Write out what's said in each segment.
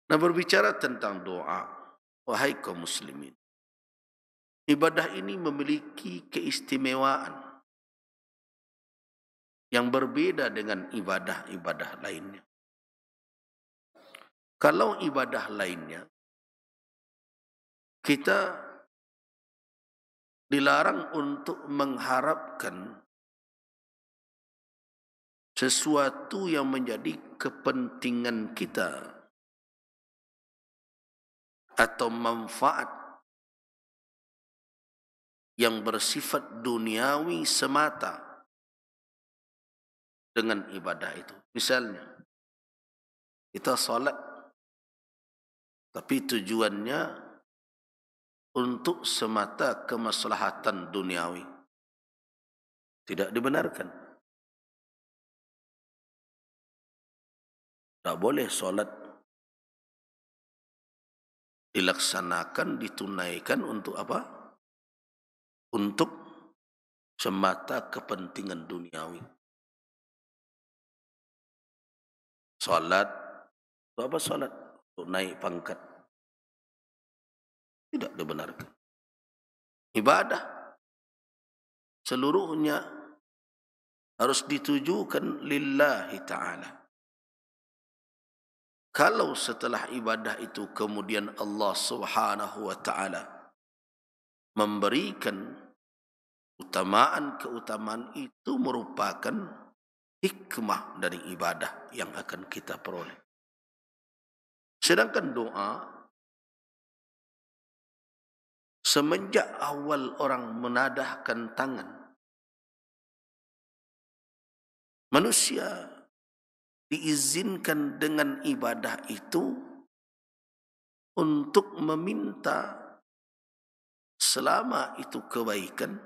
Nah, berbicara tentang doa, wahai kaum muslimin, ibadah ini memiliki keistimewaan yang berbeda dengan ibadah-ibadah lainnya. Kalau ibadah lainnya, kita dilarang untuk mengharapkan sesuatu yang menjadi kepentingan kita atau manfaat yang bersifat duniawi semata dengan ibadah itu. Misalnya, kita salat, tapi tujuannya untuk semata kemaslahatan duniawi. Tidak dibenarkan. Tak boleh solat dilaksanakan, ditunaikan untuk apa? Untuk semata kepentingan duniawi. Solat, untuk apa solat? Untuk naik pangkat. Tidak dibenarkan. Ibadah seluruhnya harus ditujukan lillahi ta'ala. Kalau setelah ibadah itu kemudian Allah subhanahu wa ta'ala memberikan keutamaan itu merupakan hikmah dari ibadah yang akan kita peroleh. Sedangkan doa, semenjak awal orang menadahkan tangan, manusia diizinkan dengan ibadah itu untuk meminta, selama itu kebaikan,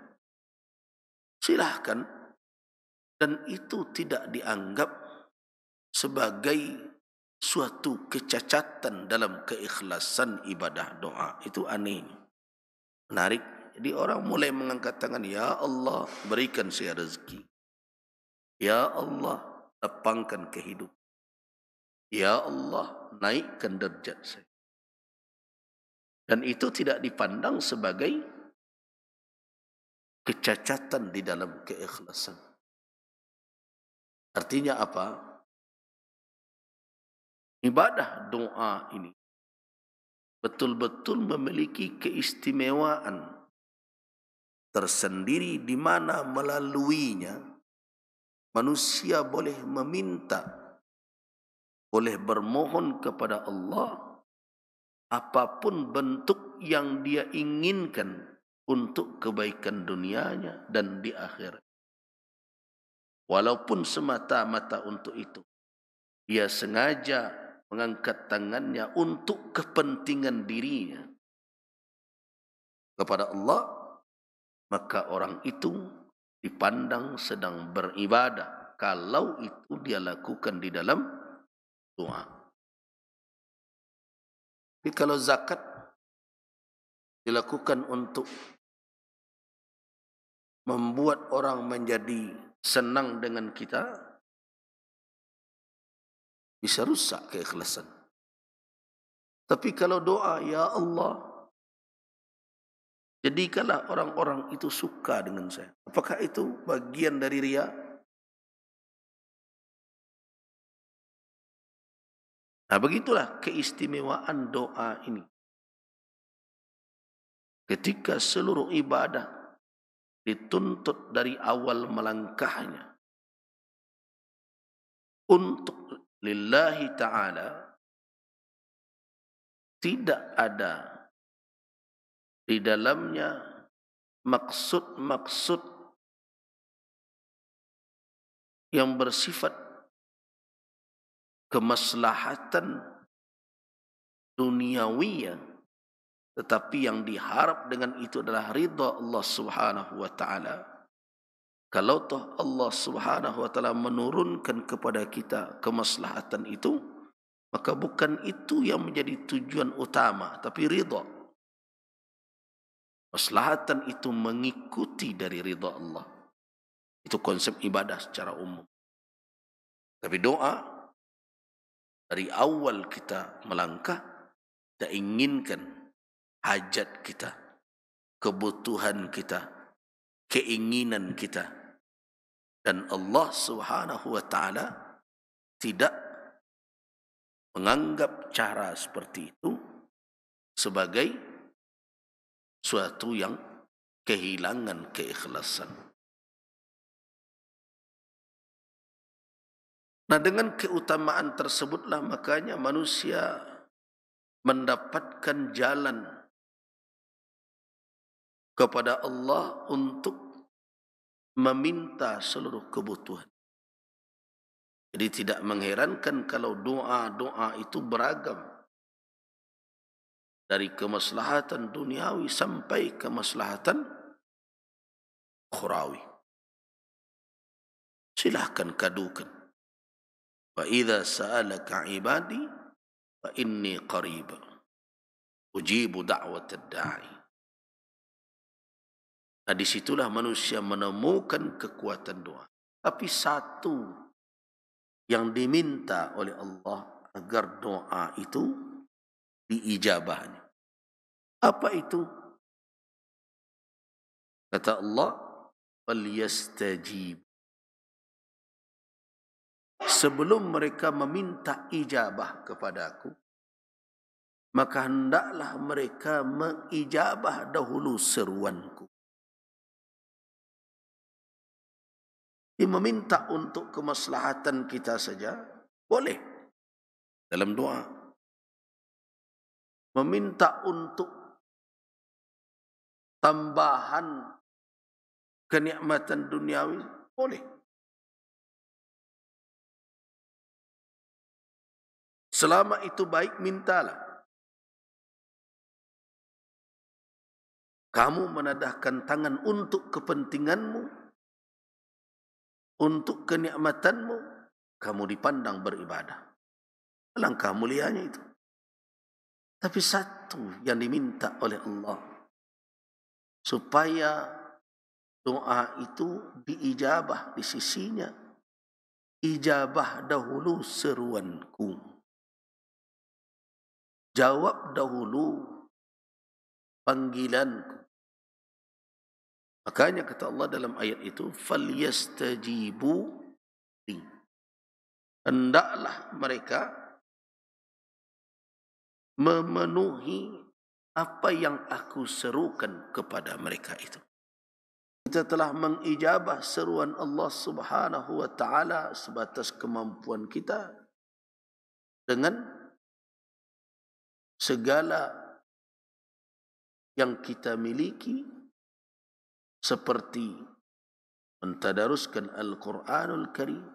silahkan, dan itu tidak dianggap sebagai suatu kecacatan dalam keikhlasan ibadah doa. Itu aneh, menarik. Jadi orang mulai mengangkat tangan, ya Allah berikan saya rezeki, ya Allah lapangkan kehidupan, ya Allah naikkan derajat saya. Dan itu tidak dipandang sebagai kecacatan di dalam keikhlasan. Artinya apa? Ibadah doa ini betul-betul memiliki keistimewaan tersendiri di mana melaluinya manusia boleh meminta, boleh bermohon kepada Allah apapun bentuk yang dia inginkan untuk kebaikan dunianya dan di akhirat. Walaupun semata-mata untuk itu, dia sengaja mengangkat tangannya untuk kepentingan dirinya kepada Allah, maka orang itu dipandang sedang beribadah kalau itu dia lakukan di dalam doa. Tapi kalau zakat dilakukan untuk membuat orang menjadi senang dengan kita, bisa rusak keikhlasan. Tapi kalau doa, ya Allah, jadikanlah orang-orang itu suka dengan saya, apakah itu bagian dari riya? Nah, begitulah keistimewaan doa ini. Ketika seluruh ibadah dituntut dari awal melangkahnya untuk lillahi ta'ala, tidak ada di dalamnya maksud-maksud yang bersifat kemaslahatan duniawiyah, tetapi yang diharap dengan itu adalah ridha Allah subhanahu wa ta'ala. Kalau toh Allah subhanahu wa ta'ala menurunkan kepada kita kemaslahatan itu, maka bukan itu yang menjadi tujuan utama, tapi ridha. Maslahatan itu mengikuti dari ridha Allah. Itu konsep ibadah secara umum. Tapi doa Dari awal kita melangkah, kita inginkan hajat kita, kebutuhan kita, keinginan kita. Dan Allah Subhanahu wa ta'ala tidak menganggap cara seperti itu sebagai suatu yang kehilangan keikhlasan. Nah, dengan keutamaan tersebutlah makanya manusia mendapatkan jalan kepada Allah untuk meminta seluruh kebutuhan. Jadi tidak mengherankan kalau doa-doa itu beragam. Dari kemaslahatan duniawi sampai kemaslahatan ukhrawi. Silahkan kadukan. Wa idza sa'alaka 'ibadi fa inni qarib. Ujibu da'watad da'i. Nah, disitulah manusia menemukan kekuatan doa. Tapi satu yang diminta oleh Allah agar doa itu diijabahnya. Apa itu? Kata Allah, "Falyastajib." Sebelum mereka meminta ijabah kepadaku, maka hendaklah mereka mengijabah dahulu seruanku. Meminta untuk kemaslahatan kita saja boleh dalam doa. Meminta untuk tambahan kenikmatan duniawi boleh. Selama itu baik, mintalah. Kamu menadahkan tangan untuk kepentinganmu, untuk kenikmatanmu, kamu dipandang beribadah. Alangkah mulianya itu. Tapi satu yang diminta oleh Allah, supaya doa itu diijabah di sisinya, ijabah dahulu seruanku. Jawab dahulu panggilanku. Makanya kata Allah dalam ayat itu, "Falyastajibu li." Hendaklah mereka memenuhi apa yang aku serukan kepada mereka itu. Kita telah mengijabah seruan Allah Subhanahu wa ta'ala sebatas kemampuan kita dengan segala yang kita miliki, seperti mentadaruskan Al-Quranul Karim,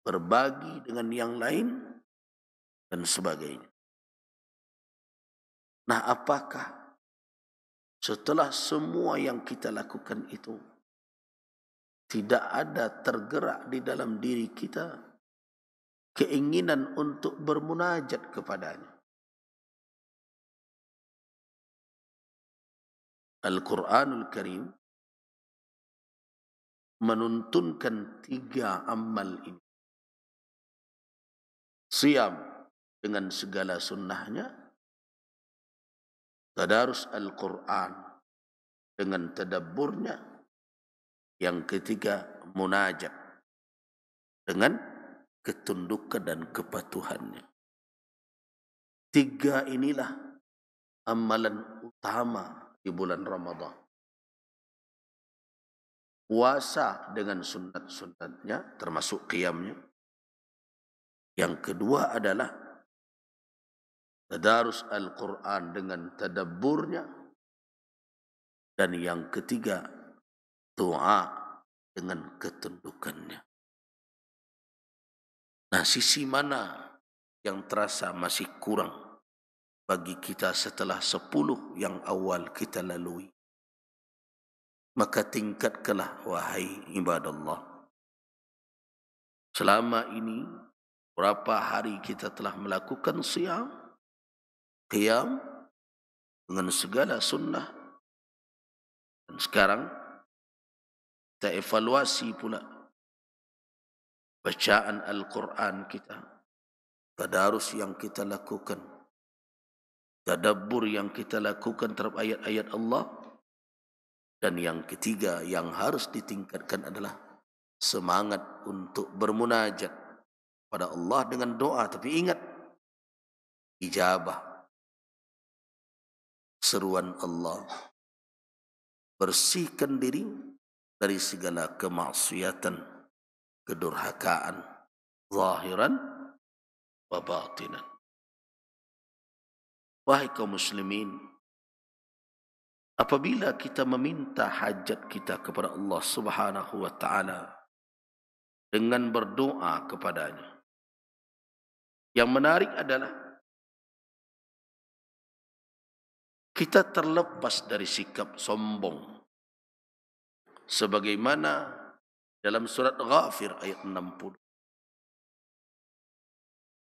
berbagi dengan yang lain, dan sebagainya. Nah, apakah setelah semua yang kita lakukan itu tidak ada tergerak di dalam diri kita keinginan untuk bermunajat kepadanya? Al-Quranul Karim menuntunkan 3 amal ini. Siam dengan segala sunnahnya, tadarus Al-Quran dengan tadabburnya, yang ketiga munajat dengan ketundukan dan kepatuhannya. 3 inilah amalan utama di bulan Ramadan. Puasa dengan sunat-sunatnya, termasuk qiyamnya. Yang kedua adalah tadarus Al-Quran dengan tadabburnya. Dan yang ketiga, doa dengan ketundukannya. Nah, sisi mana yang terasa masih kurang bagi kita setelah 10 yang awal kita lalui? Maka tingkatkanlah, wahai ibadallah. Selama ini, berapa hari kita telah melakukan siyam, qiyam dengan segala sunnah. Dan sekarang kita evaluasi pula bacaan Al-Quran kita. tadarus yang kita lakukan, tadabbur yang kita lakukan terhadap ayat-ayat Allah. Dan yang ketiga yang harus ditingkatkan adalah semangat untuk bermunajat pada Allah dengan doa. Tapi ingat, ijabah seruan Allah. Bersihkan diri dari segala kemaksiatan, kedurhakaan, zahiran wa batinan. Wahai kaum muslimin, apabila kita meminta hajat kita kepada Allah Subhanahu wa taala dengan berdoa kepadanya, yang menarik adalah kita terlepas dari sikap sombong. Sebagaimana dalam surat Ghafir ayat 60.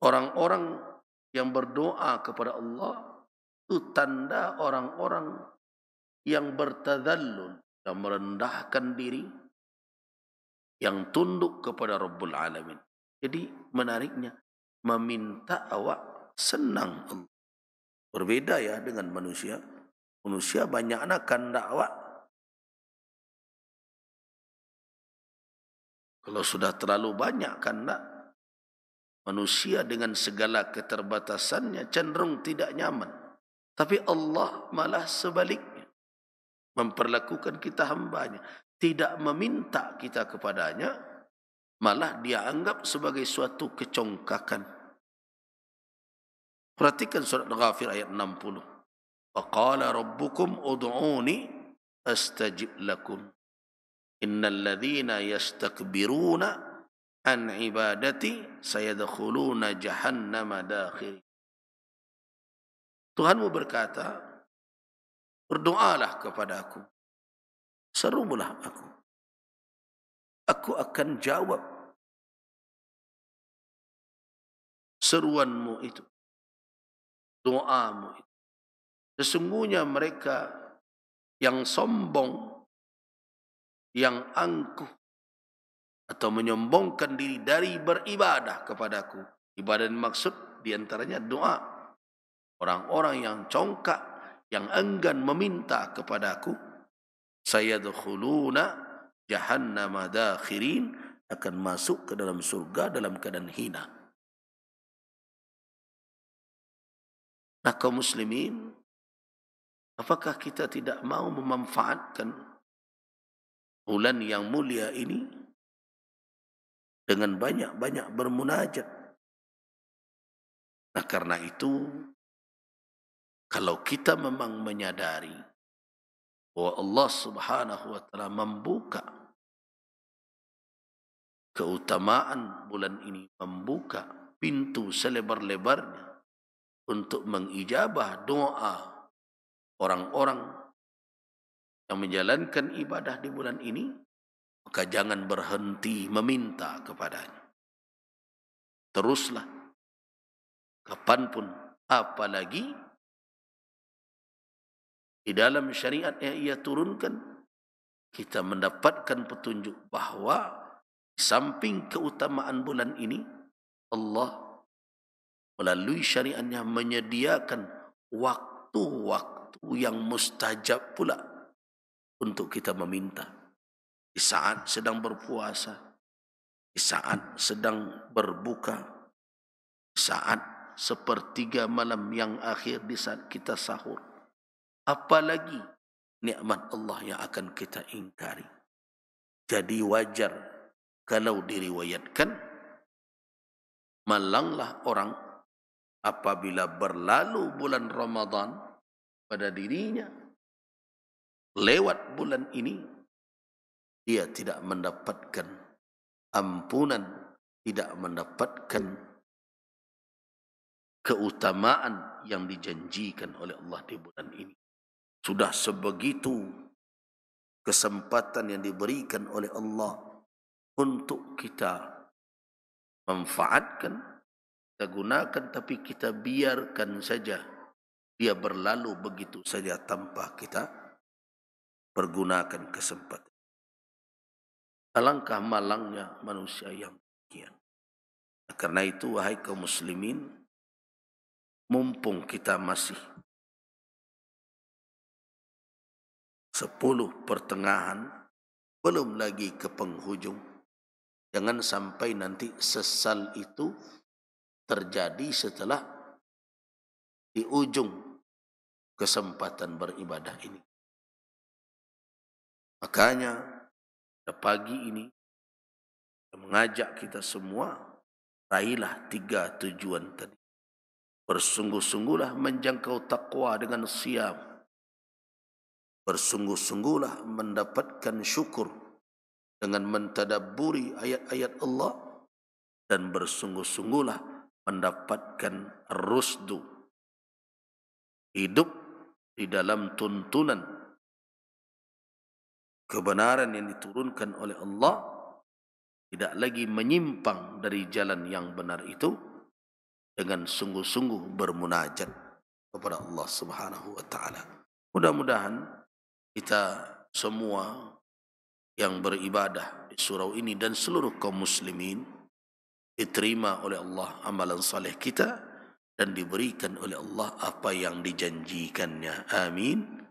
Orang-orang yang berdoa kepada Allah itu tanda orang-orang yang bertadallul, yang merendahkan diri, yang tunduk kepada Rabbul Alamin. Jadi menariknya, meminta awak senang Allah. Berbeda ya dengan manusia. Manusia banyak nak kandak awak. Kalau sudah terlalu banyak kandak, manusia dengan segala keterbatasannya cenderung tidak nyaman. Tapi Allah malah sebaliknya, memperlakukan kita hambanya, tidak meminta kita kepadanya, malah dia anggap sebagai suatu kecongkakan. Perhatikan surat Ghafir ayat 60. Waqala rabbukum ud'uni astajib lakum. Innal ladzina yastakbiruna an ibadati sayadkhuluna jahannama dakhir. Tuhanmu berkata, berdoalah kepada aku, serulah aku. Aku akan jawab seruanmu itu, doamu itu. Sesungguhnya mereka yang sombong, yang angkuh atau menyombongkan diri dari beribadah kepadaku. Ibadah maksud diantaranya doa. Orang-orang yang congkak, yang enggan meminta kepadaku, sayadkhuluna jahannama dakhirin, akan masuk ke dalam surga dalam keadaan hina. Nah kaum muslimin, apakah kita tidak mau memanfaatkan bulan yang mulia ini dengan banyak-banyak bermunajat? Nah karena itu, kalau kita memang menyadari bahwa Allah Subhanahu wa taala membuka keutamaan bulan ini, membuka pintu selebar-lebarnya untuk mengijabah doa orang-orang yang menjalankan ibadah di bulan ini, maka jangan berhenti meminta kepadanya. Teruslah kapanpun, apalagi di dalam syariat yang ia turunkan, kita mendapatkan petunjuk bahawa di samping keutamaan bulan ini, Allah melalui syariatnya menyediakan waktu-waktu yang mustajab pula untuk kita meminta. Di saat sedang berpuasa, di saat sedang berbuka, di saat sepertiga malam yang akhir, di saat kita sahur. Apalagi nikmat Allah yang akan kita ingkari. Jadi wajar kalau diriwayatkan, malanglah orang apabila berlalu bulan Ramadan pada dirinya, lewat bulan ini, dia tidak mendapatkan ampunan, tidak mendapatkan keutamaan yang dijanjikan oleh Allah di bulan ini. Sudah sebegitu kesempatan yang diberikan oleh Allah untuk kita manfaatkan, kita gunakan, tapi kita biarkan saja dia berlalu begitu saja tanpa kita pergunakan kesempatan. Alangkah malangnya manusia yang demikian. Karena itu, wahai kaum muslimin, mumpung kita masih 10 pertengahan, belum lagi ke penghujung, jangan sampai nanti sesal itu terjadi setelah di ujung kesempatan beribadah ini. Makanya pada pagi ini mengajak kita semua, raihlah 3 tujuan tadi. Bersungguh-sungguhlah menjangkau takwa dengan siam. Bersungguh-sungguhlah mendapatkan syukur dengan mentadabburi ayat-ayat Allah. Dan bersungguh-sungguhlah mendapatkan rusdu, hidup di dalam tuntunan kebenaran yang diturunkan oleh Allah, tidak lagi menyimpang dari jalan yang benar itu, dengan sungguh-sungguh bermunajat kepada Allah Subhanahu wa taala. Mudah-mudahan kita semua yang beribadah di surau ini dan seluruh kaum muslimin diterima oleh Allah amalan saleh kita dan diberikan oleh Allah apa yang dijanjikannya. Amin